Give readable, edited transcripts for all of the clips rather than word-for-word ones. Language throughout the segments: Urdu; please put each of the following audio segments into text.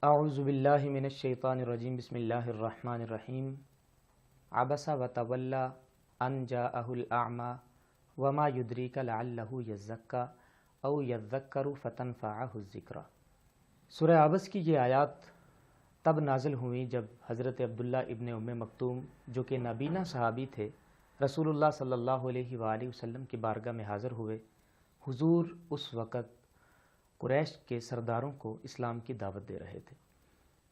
اعوذ باللہ من الشیطان الرجیم بسم اللہ الرحمن الرحیم عبس وتولی ان جاءہ الاعمی وما یدریک لعلہ یزکی او یذکر فتنفعہ الذکری۔ سورہ عبس کی یہ آیات تب نازل ہوئیں جب حضرت عبداللہ ابن ام مکتوم جو کہ نابینا صحابی تھے رسول اللہ صلی اللہ علیہ وآلہ وسلم کی بارگاہ میں حاضر ہوئے۔ حضور اس وقت قریش کے سرداروں کو اسلام کی دعوت دے رہے تھے۔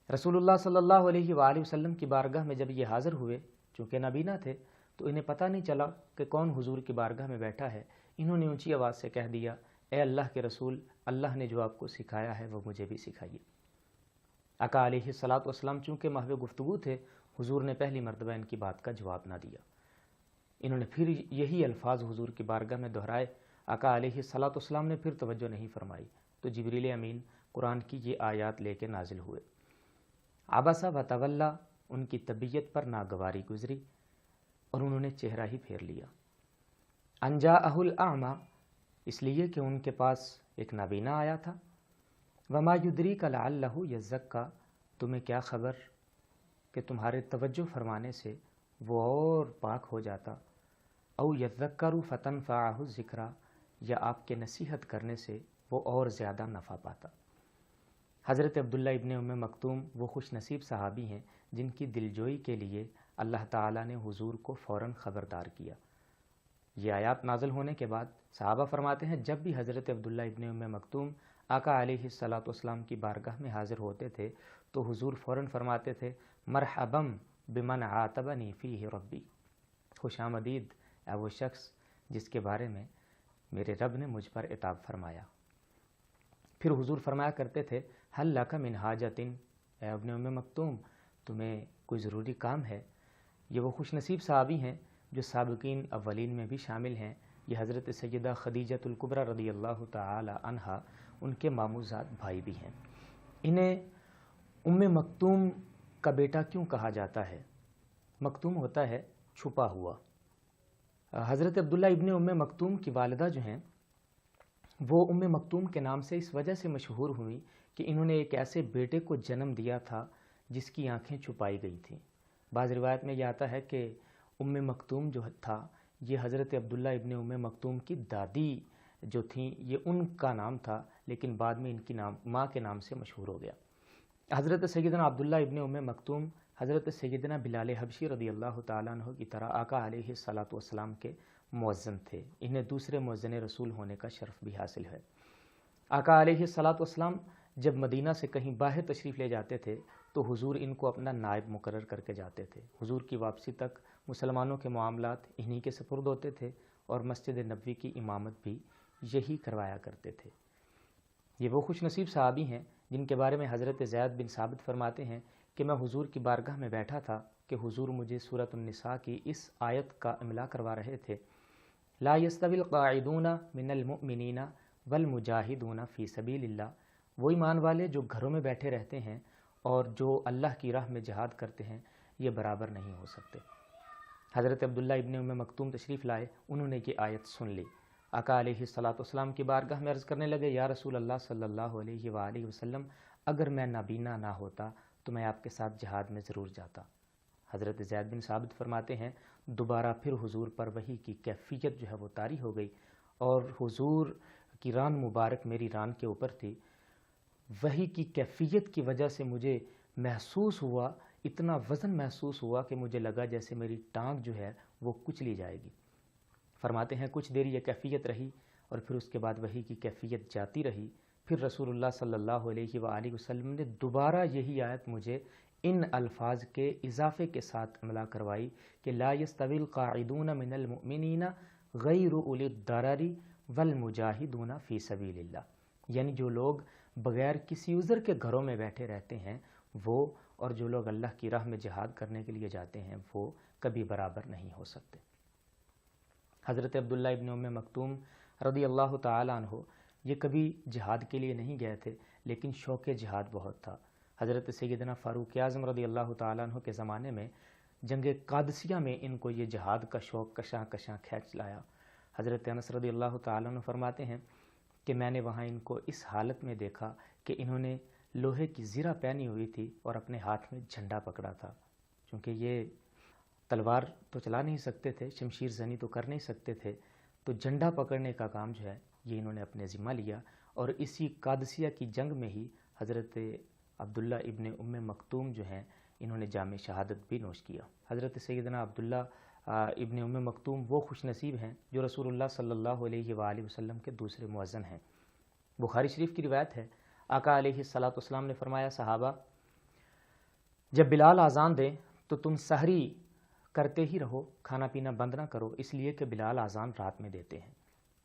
رسول اللہ صلی اللہ علیہ وآلہ وسلم کی بارگاہ میں جب یہ حاضر ہوئے، چونکہ نابینا تھے تو انہیں پتہ نہیں چلا کہ کون حضور کی بارگاہ میں بیٹھا ہے۔ انہوں نے اونچی آواز سے کہہ دیا، اے اللہ کے رسول، اللہ نے جو آپ کو سکھایا ہے وہ مجھے بھی سکھائیے۔ آقا علیہ الصلاۃ والسلام چونکہ محو گفتگو تھے، حضور نے پہلی مرتبہ ان کی بات کا جواب نہ دیا۔ انہوں نے پھر یہی الفاظ حضور کی بارگاہ میں دہرائے۔ آقا علیہ الصلاۃ والسلام نے پھر توجہ نہیں فرمائی تو جبریل امین قرآن کی یہ آیات لے کے نازل ہوئے۔ عبس و تولی، ان کی طبیعت پر ناگواری گزری اور انہوں نے چہرہ ہی پھیر لیا۔ ان جاءہ الاعمی، اس لیے کہ ان کے پاس ایک نابینا آیا تھا۔ وما یدریک لعلہ یزکی، تمہیں کیا خبر کہ تمہارے توجہ فرمانے سے وہ اور پاک ہو جاتا۔ او یذکر فتنفعہ الذکری، یا آپ کے نصیحت کرنے سے وہ اور زیادہ نفع پاتا۔ حضرت عبداللہ ابن ام مکتوم وہ خوش نصیب صحابی ہیں جن کی دلجوئی کے لیے اللہ تعالیٰ نے حضور کو فوراً خبردار کیا۔ یہ آیات نازل ہونے کے بعد صحابہ فرماتے ہیں جب بھی حضرت عبداللہ ابن ام مکتوم آقا علیہ الصلاۃ والسلام کی بارگاہ میں حاضر ہوتے تھے تو حضور فوراً فرماتے تھے، مرحباً بمن عاتبنی فیہ ربی، خوش آمدید اے وہ شخص جس کے بارے میں میرے رب نے مجھ پر عتاب فرمایا۔ پھر حضور فرمایا کرتے تھے، حل لک من حاجۃ، اے ابن ام مکتوم تمہیں کوئی ضروری کام ہے؟ یہ وہ خوش نصیب صحابی ہیں جو سابقین اولین میں بھی شامل ہیں۔ یہ حضرت سیدہ خدیجۃ الکبریٰ رضی اللہ تعالی عنہا ان کے ماموزاد بھائی بھی ہیں۔ انہیں ام مکتوم کا بیٹا کیوں کہا جاتا ہے؟ مکتوم ہوتا ہے چھپا ہوا۔ حضرت عبداللہ ابن ام مکتوم کی والدہ جو ہیں وہ ام مکتوم کے نام سے اس وجہ سے مشہور ہوئی کہ انہوں نے ایک ایسے بیٹے کو جنم دیا تھا جس کی آنکھیں چھپائی گئی تھیں۔ بعض روایت میں یہ آتا ہے کہ ام مکتوم جو تھا یہ حضرت عبداللہ ابن ام مکتوم کی دادی جو تھیں یہ ان کا نام تھا، لیکن بعد میں ان کی ماں کے نام سے مشہور ہو گیا۔ حضرت سیدنا عبداللہ ابن ام مکتوم حضرت سیدنا بلال حبشی رضی اللہ تعالیٰ عنہ کی طرح آقا علیہ الصلاۃ والسلام کے مؤذن تھے۔ انہیں دوسرے مؤذن رسول ہونے کا شرف بھی حاصل ہے۔ آقا علیہ الصلاۃ والسلام جب مدینہ سے کہیں باہر تشریف لے جاتے تھے تو حضور ان کو اپنا نائب مقرر کر کے جاتے تھے۔ حضور کی واپسی تک مسلمانوں کے معاملات انہی کے سپرد ہوتے تھے اور مسجد نبوی کی امامت بھی یہی کروایا کرتے تھے۔ یہ وہ خوش نصیب صحابی ہیں جن کے بارے میں حضرت زید بن ثابت فرماتے ہیں کہ میں حضور کی بارگاہ میں بیٹھا تھا کہ حضور مجھے سورۃ النساء کی اس آیت کا املا کروا رہے تھے، لا یستوی القاعدون من المؤمنین والمجاہدون فی سبیل اللہ، وہ ایمان والے جو گھروں میں بیٹھے رہتے ہیں اور جو اللہ کی راہ میں جہاد کرتے ہیں یہ برابر نہیں ہو سکتے۔ حضرت عبداللہ ابن ام مکتوم تشریف لائے، انہوں نے یہ آیت سن لی۔ آقا علیہ الصلاۃ والسلام کی بارگاہ میں عرض کرنے لگے، یا رسول اللہ صلی اللہ علیہ وآلہ وسلم، اگر میں نابینا نہ ہوتا تو میں آپ کے ساتھ جہاد میں ضرور جاتا۔ حضرت زید بن ثابت فرماتے ہیں دوبارہ پھر حضور پر وحی کی کیفیت جو ہے وہ طاری ہو گئی اور حضور کی ران مبارک میری ران کے اوپر تھی۔ وحی کی کیفیت کی وجہ سے مجھے محسوس ہوا، اتنا وزن محسوس ہوا کہ مجھے لگا جیسے میری ٹانگ جو ہے وہ کچلی جائے گی۔ فرماتے ہیں کچھ دیر یہ کیفیت رہی اور پھر اس کے بعد وحی کی کیفیت جاتی رہی۔ پھر رسول اللہ صلی اللہ علیہ وآلہ وسلم نے دوبارہ یہی آیت مجھے ان الفاظ کے اضافے کے ساتھ املا کروائی کہ لا یستوی القاعدون من المؤمنین غیر اولی الضرر والمجاہدون فی سبیل اللہ، یعنی جو لوگ بغیر کسی عذر کے گھروں میں بیٹھے رہتے ہیں وہ اور جو لوگ اللہ کی راہ میں جہاد کرنے کے لیے جاتے ہیں وہ کبھی برابر نہیں ہو سکتے۔ حضرت عبداللہ ابن ام مکتوم رضی اللہ تعالی عنہ یہ کبھی جہاد کے لیے نہیں گئے تھے لیکن شوق جہاد بہت تھا۔ حضرت سیدنا فاروق اعظم رضی اللہ تعالیٰ عنہ کے زمانے میں جنگ قادسیہ میں ان کو یہ جہاد کا شوق کشاں کشاں کھینچ لایا۔ حضرت انس رضی اللہ تعالیٰ عنہ فرماتے ہیں کہ میں نے وہاں ان کو اس حالت میں دیکھا کہ انہوں نے لوہے کی زرہ پہنی ہوئی تھی اور اپنے ہاتھ میں جھنڈا پکڑا تھا. چونکہ یہ تلوار تو چلا نہیں سکتے تھے، شمشیر زنی تو کر نہیں سکتے تھے، تو جھنڈا پکڑنے کا کام جو ہے یہ انہوں نے اپنے ذمہ لیا. اور اسی قادسیہ کی جنگ میں ہی حضرت عبداللہ ابن مکتوم جو ہیں انہوں نے جام شہادت بھی نوش کیا. حضرت سیدنا عبداللہ ابن مکتوم وہ خوش نصیب ہیں جو رسول اللہ صلی اللہ علیہ وآلہ وسلم کے دوسرے مؤذن ہیں. بخاری شریف کی روایت ہے، آقا علیہ الصلاۃ والسلام نے فرمایا، صحابہ جب بلال اذان دیں تو تم سحری کرتے ہی رہو، کھانا پینا بند نہ کرو، اس لیے کہ بلال اذان رات میں دیتے ہیں،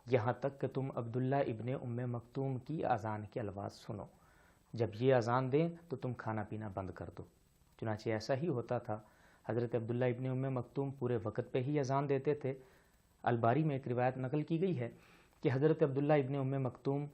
یہاں تک کہ تم عبداللہ ابن مکتوم کی اذان کے الفاظ سنو. جب یہ اذان دیں تو تم کھانا پینا بند کر دو. چنانچہ ایسا ہی ہوتا تھا. حضرت عبداللہ ابن مکتوم پورے وقت پہ ہی اذان دیتے تھے. الباری میں ایک روایت نقل کی گئی ہے کہ حضرت عبداللہ ابن مکتوم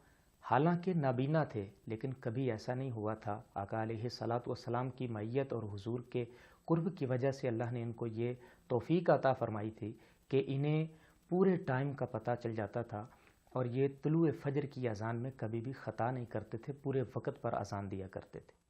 حالانکہ نابینا تھے لیکن کبھی ایسا نہیں ہوا تھا. آقا علیہ الصلاۃ والسلام کی معیت اور حضور کے قرب کی وجہ سے اللہ نے ان کو یہ توفیق عطا فرمائی تھی کہ انہیں پورے ٹائم کا پتہ چل جاتا تھا اور یہ طلوع فجر کی اذان میں کبھی بھی خطا نہیں کرتے تھے، پورے وقت پر اذان دیا کرتے تھے.